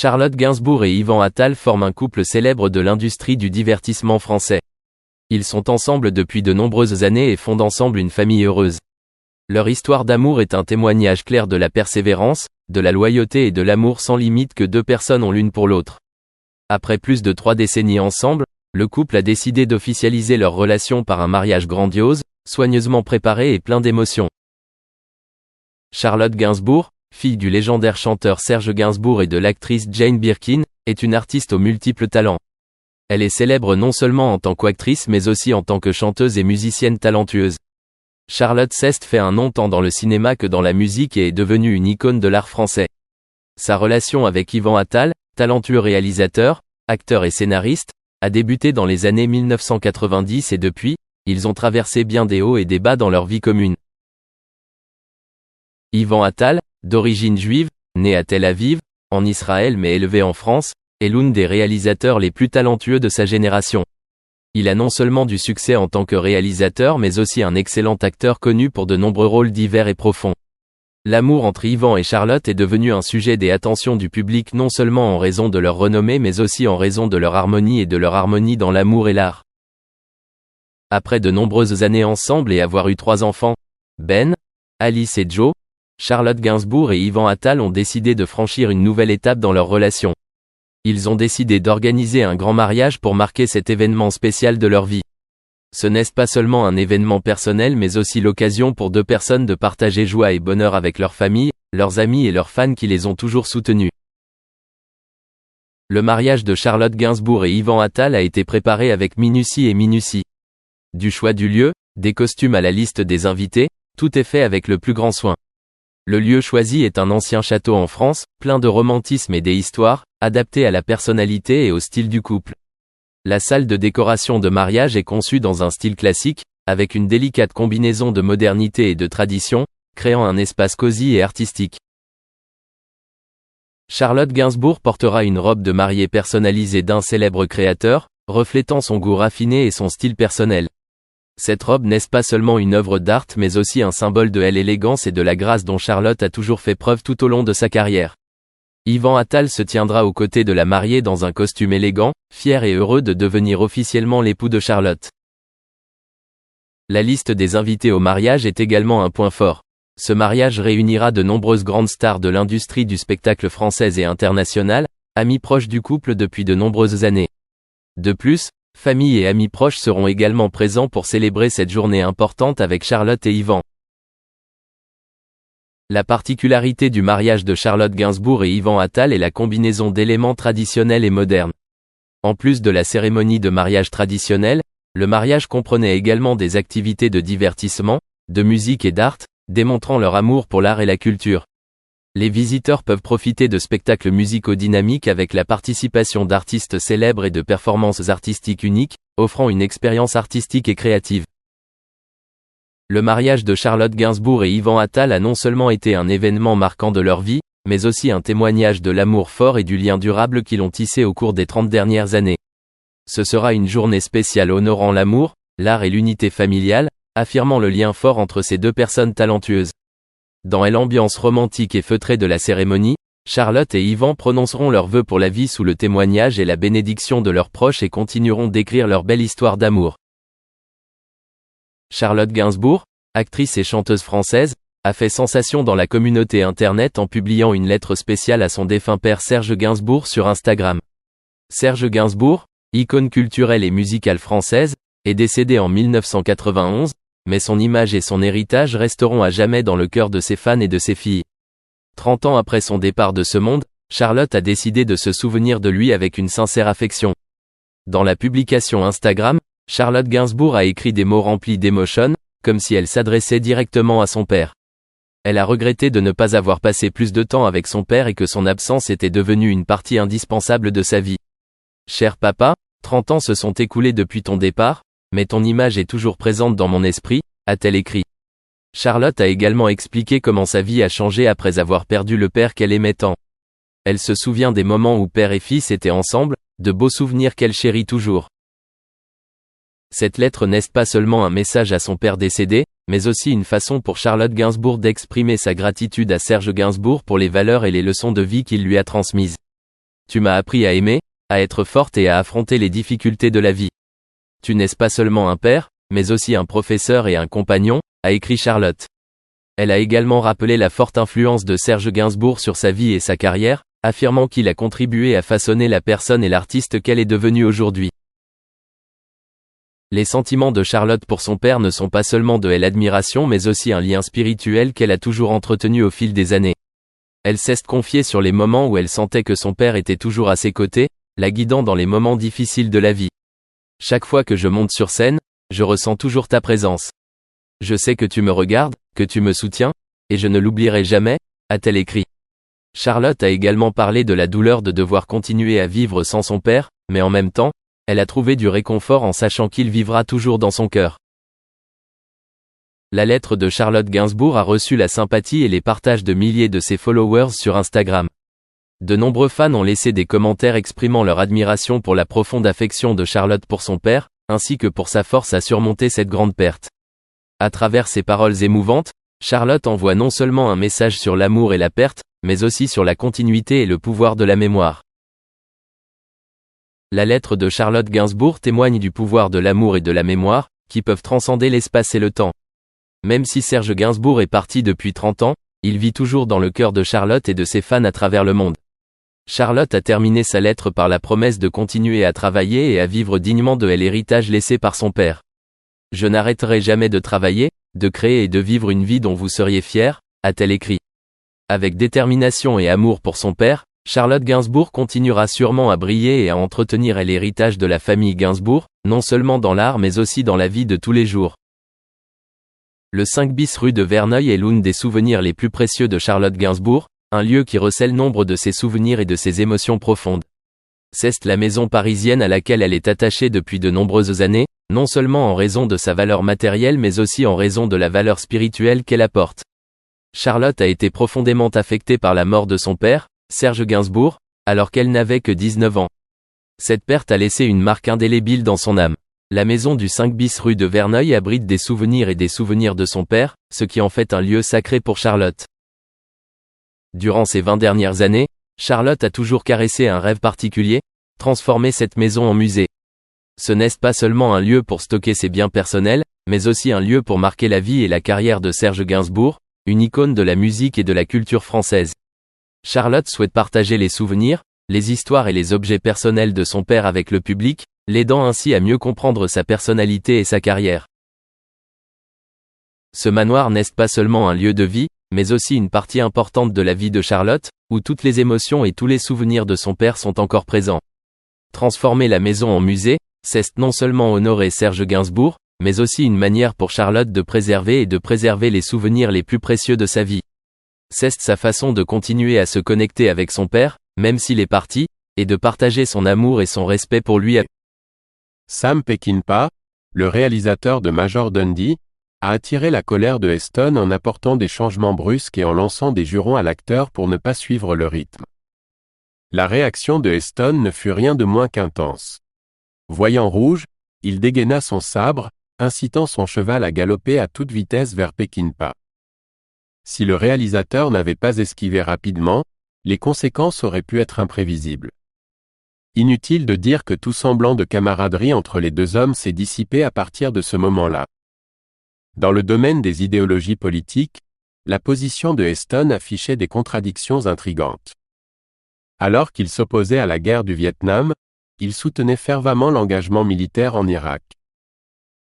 Charlotte Gainsbourg et Yvan Attal forment un couple célèbre de l'industrie du divertissement français. Ils sont ensemble depuis de nombreuses années et fondent ensemble une famille heureuse. Leur histoire d'amour est un témoignage clair de la persévérance, de la loyauté et de l'amour sans limite que deux personnes ont l'une pour l'autre. Après plus de 3 décennies ensemble, le couple a décidé d'officialiser leur relation par un mariage grandiose, soigneusement préparé et plein d'émotions. Charlotte Gainsbourg, fille du légendaire chanteur Serge Gainsbourg et de l'actrice Jane Birkin, est une artiste aux multiples talents. Elle est célèbre non seulement en tant qu'actrice mais aussi en tant que chanteuse et musicienne talentueuse. Charlotte s'est fait un nom tant dans le cinéma que dans la musique et est devenue une icône de l'art français. Sa relation avec Yvan Attal, talentueux réalisateur, acteur et scénariste, a débuté dans les années 1990 et depuis, ils ont traversé bien des hauts et des bas dans leur vie commune. Yvan Attal, d'origine juive, né à Tel Aviv, en Israël mais élevé en France, est l'un des réalisateurs les plus talentueux de sa génération. Il a non seulement du succès en tant que réalisateur mais aussi un excellent acteur connu pour de nombreux rôles divers et profonds. L'amour entre Yvan et Charlotte est devenu un sujet des attentions du public non seulement en raison de leur renommée mais aussi en raison de leur harmonie et de leur harmonie dans l'amour et l'art. Après de nombreuses années ensemble et avoir eu 3 enfants, Ben, Alice et Joe, Charlotte Gainsbourg et Yvan Attal ont décidé de franchir une nouvelle étape dans leur relation. Ils ont décidé d'organiser un grand mariage pour marquer cet événement spécial de leur vie. Ce n'est pas seulement un événement personnel mais aussi l'occasion pour 2 personnes de partager joie et bonheur avec leur famille, leurs amis et leurs fans qui les ont toujours soutenus. Le mariage de Charlotte Gainsbourg et Yvan Attal a été préparé avec minutie. Du choix du lieu, des costumes à la liste des invités, tout est fait avec le plus grand soin. Le lieu choisi est un ancien château en France, plein de romantisme et des histoires, adapté à la personnalité et au style du couple. La salle de décoration de mariage est conçue dans un style classique, avec une délicate combinaison de modernité et de tradition, créant un espace cosy et artistique. Charlotte Gainsbourg portera une robe de mariée personnalisée d'un célèbre créateur, reflétant son goût raffiné et son style personnel. Cette robe n'est pas seulement une œuvre d'art mais aussi un symbole de l'élégance et de la grâce dont Charlotte a toujours fait preuve tout au long de sa carrière. Yvan Attal se tiendra aux côtés de la mariée dans un costume élégant, fier et heureux de devenir officiellement l'époux de Charlotte. La liste des invités au mariage est également un point fort. Ce mariage réunira de nombreuses grandes stars de l'industrie du spectacle française et internationale, amis proches du couple depuis de nombreuses années. De plus, famille et amis proches seront également présents pour célébrer cette journée importante avec Charlotte et Yvan. La particularité du mariage de Charlotte Gainsbourg et Yvan Attal est la combinaison d'éléments traditionnels et modernes. En plus de la cérémonie de mariage traditionnelle, le mariage comprenait également des activités de divertissement, de musique et d'art, démontrant leur amour pour l'art et la culture. Les visiteurs peuvent profiter de spectacles musicaux dynamiques avec la participation d'artistes célèbres et de performances artistiques uniques, offrant une expérience artistique et créative. Le mariage de Charlotte Gainsbourg et Yvan Attal a non seulement été un événement marquant de leur vie, mais aussi un témoignage de l'amour fort et du lien durable qu'ils ont tissé au cours des 30 dernières années. Ce sera une journée spéciale honorant l'amour, l'art et l'unité familiale, affirmant le lien fort entre ces 2 personnes talentueuses. Dans l'ambiance romantique et feutrée de la cérémonie, Charlotte et Yvan prononceront leurs vœux pour la vie sous le témoignage et la bénédiction de leurs proches et continueront d'écrire leur belle histoire d'amour. Charlotte Gainsbourg, actrice et chanteuse française, a fait sensation dans la communauté internet en publiant une lettre spéciale à son défunt père Serge Gainsbourg sur Instagram. Serge Gainsbourg, icône culturelle et musicale française, est décédé en 1991, mais son image et son héritage resteront à jamais dans le cœur de ses fans et de ses filles. 30 ans après son départ de ce monde, Charlotte a décidé de se souvenir de lui avec une sincère affection. Dans la publication Instagram, Charlotte Gainsbourg a écrit des mots remplis d'émotion, comme si elle s'adressait directement à son père. Elle a regretté de ne pas avoir passé plus de temps avec son père et que son absence était devenue une partie indispensable de sa vie. Cher papa, 30 ans se sont écoulés depuis ton départ, mais ton image est toujours présente dans mon esprit, a-t-elle écrit. Charlotte a également expliqué comment sa vie a changé après avoir perdu le père qu'elle aimait tant. Elle se souvient des moments où père et fils étaient ensemble, de beaux souvenirs qu'elle chérit toujours. Cette lettre n'est pas seulement un message à son père décédé, mais aussi une façon pour Charlotte Gainsbourg d'exprimer sa gratitude à Serge Gainsbourg pour les valeurs et les leçons de vie qu'il lui a transmises. Tu m'as appris à aimer, à être forte et à affronter les difficultés de la vie. Tu n'es pas seulement un père, mais aussi un professeur et un compagnon, a écrit Charlotte. Elle a également rappelé la forte influence de Serge Gainsbourg sur sa vie et sa carrière, affirmant qu'il a contribué à façonner la personne et l'artiste qu'elle est devenue aujourd'hui. Les sentiments de Charlotte pour son père ne sont pas seulement de l'admiration mais aussi un lien spirituel qu'elle a toujours entretenu au fil des années. Elle s'est confiée sur les moments où elle sentait que son père était toujours à ses côtés, la guidant dans les moments difficiles de la vie. Chaque fois que je monte sur scène, je ressens toujours ta présence. Je sais que tu me regardes, que tu me soutiens, et je ne l'oublierai jamais, a-t-elle écrit. Charlotte a également parlé de la douleur de devoir continuer à vivre sans son père, mais en même temps, elle a trouvé du réconfort en sachant qu'il vivra toujours dans son cœur. La lettre de Charlotte Gainsbourg a reçu la sympathie et les partages de milliers de ses followers sur Instagram. De nombreux fans ont laissé des commentaires exprimant leur admiration pour la profonde affection de Charlotte pour son père, ainsi que pour sa force à surmonter cette grande perte. À travers ses paroles émouvantes, Charlotte envoie non seulement un message sur l'amour et la perte, mais aussi sur la continuité et le pouvoir de la mémoire. La lettre de Charlotte Gainsbourg témoigne du pouvoir de l'amour et de la mémoire, qui peuvent transcender l'espace et le temps. Même si Serge Gainsbourg est parti depuis 30 ans, il vit toujours dans le cœur de Charlotte et de ses fans à travers le monde. Charlotte a terminé sa lettre par la promesse de continuer à travailler et à vivre dignement de l'héritage laissé par son père. Je n'arrêterai jamais de travailler, de créer et de vivre une vie dont vous seriez fiers, a-t-elle écrit. Avec détermination et amour pour son père, Charlotte Gainsbourg continuera sûrement à briller et à entretenir l'héritage de la famille Gainsbourg, non seulement dans l'art mais aussi dans la vie de tous les jours. Le 5 bis rue de Verneuil est l'une des souvenirs les plus précieux de Charlotte Gainsbourg, un lieu qui recèle nombre de ses souvenirs et de ses émotions profondes. C'est la maison parisienne à laquelle elle est attachée depuis de nombreuses années, non seulement en raison de sa valeur matérielle mais aussi en raison de la valeur spirituelle qu'elle apporte. Charlotte a été profondément affectée par la mort de son père, Serge Gainsbourg, alors qu'elle n'avait que 19 ans. Cette perte a laissé une marque indélébile dans son âme. La maison du 5 bis rue de Verneuil abrite des souvenirs et des souvenirs de son père, ce qui en fait un lieu sacré pour Charlotte. Durant ces 20 dernières années, Charlotte a toujours caressé un rêve particulier, transformer cette maison en musée. Ce n'est pas seulement un lieu pour stocker ses biens personnels, mais aussi un lieu pour marquer la vie et la carrière de Serge Gainsbourg, une icône de la musique et de la culture française. Charlotte souhaite partager les souvenirs, les histoires et les objets personnels de son père avec le public, l'aidant ainsi à mieux comprendre sa personnalité et sa carrière. Ce manoir n'est pas seulement un lieu de vie, mais aussi une partie importante de la vie de Charlotte, où toutes les émotions et tous les souvenirs de son père sont encore présents. Transformer la maison en musée, c'est non seulement honorer Serge Gainsbourg, mais aussi une manière pour Charlotte de préserver les souvenirs les plus précieux de sa vie. C'est sa façon de continuer à se connecter avec son père, même s'il est parti, et de partager son amour et son respect pour lui. Sam Peckinpah, le réalisateur de Major Dundee, a attiré la colère de Heston en apportant des changements brusques et en lançant des jurons à l'acteur pour ne pas suivre le rythme. La réaction de Heston ne fut rien de moins qu'intense. Voyant rouge, il dégaina son sabre, incitant son cheval à galoper à toute vitesse vers Peckinpah. Si le réalisateur n'avait pas esquivé rapidement, les conséquences auraient pu être imprévisibles. Inutile de dire que tout semblant de camaraderie entre les deux hommes s'est dissipé à partir de ce moment-là. Dans le domaine des idéologies politiques, la position de Heston affichait des contradictions intrigantes. Alors qu'il s'opposait à la guerre du Vietnam, il soutenait fervemment l'engagement militaire en Irak.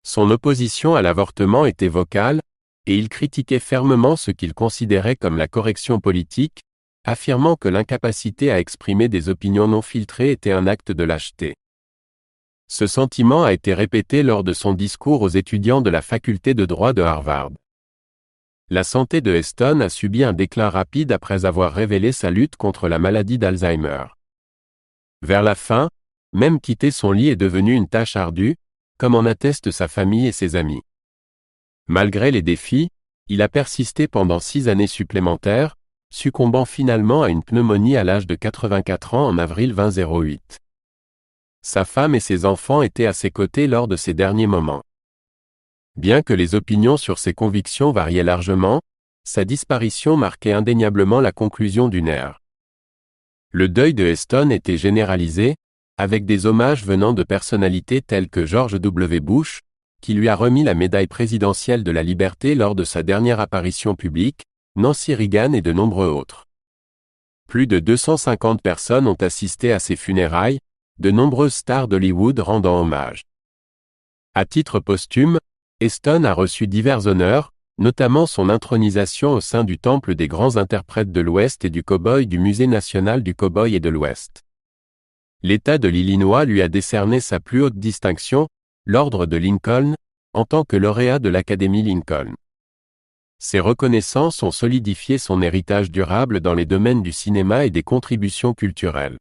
Son opposition à l'avortement était vocale, et il critiquait fermement ce qu'il considérait comme la correction politique, affirmant que l'incapacité à exprimer des opinions non filtrées était un acte de lâcheté. Ce sentiment a été répété lors de son discours aux étudiants de la faculté de droit de Harvard. La santé de Heston a subi un déclin rapide après avoir révélé sa lutte contre la maladie d'Alzheimer. Vers la fin, même quitter son lit est devenu une tâche ardue, comme en attestent sa famille et ses amis. Malgré les défis, il a persisté pendant 6 années supplémentaires, succombant finalement à une pneumonie à l'âge de 84 ans en avril 2008. Sa femme et ses enfants étaient à ses côtés lors de ces derniers moments. Bien que les opinions sur ses convictions variaient largement, sa disparition marquait indéniablement la conclusion d'une ère. Le deuil de Heston était généralisé, avec des hommages venant de personnalités telles que George W. Bush, qui lui a remis la médaille présidentielle de la liberté lors de sa dernière apparition publique, Nancy Reagan et de nombreux autres. Plus de 250 personnes ont assisté à ses funérailles, de nombreuses stars d'Hollywood rendant hommage. À titre posthume, Heston a reçu divers honneurs, notamment son intronisation au sein du Temple des grands interprètes de l'Ouest et du cow-boy du Musée national du cow-boy et de l'Ouest. L'État de l'Illinois lui a décerné sa plus haute distinction, l'Ordre de Lincoln, en tant que lauréat de l'Académie Lincoln. Ces reconnaissances ont solidifié son héritage durable dans les domaines du cinéma et des contributions culturelles.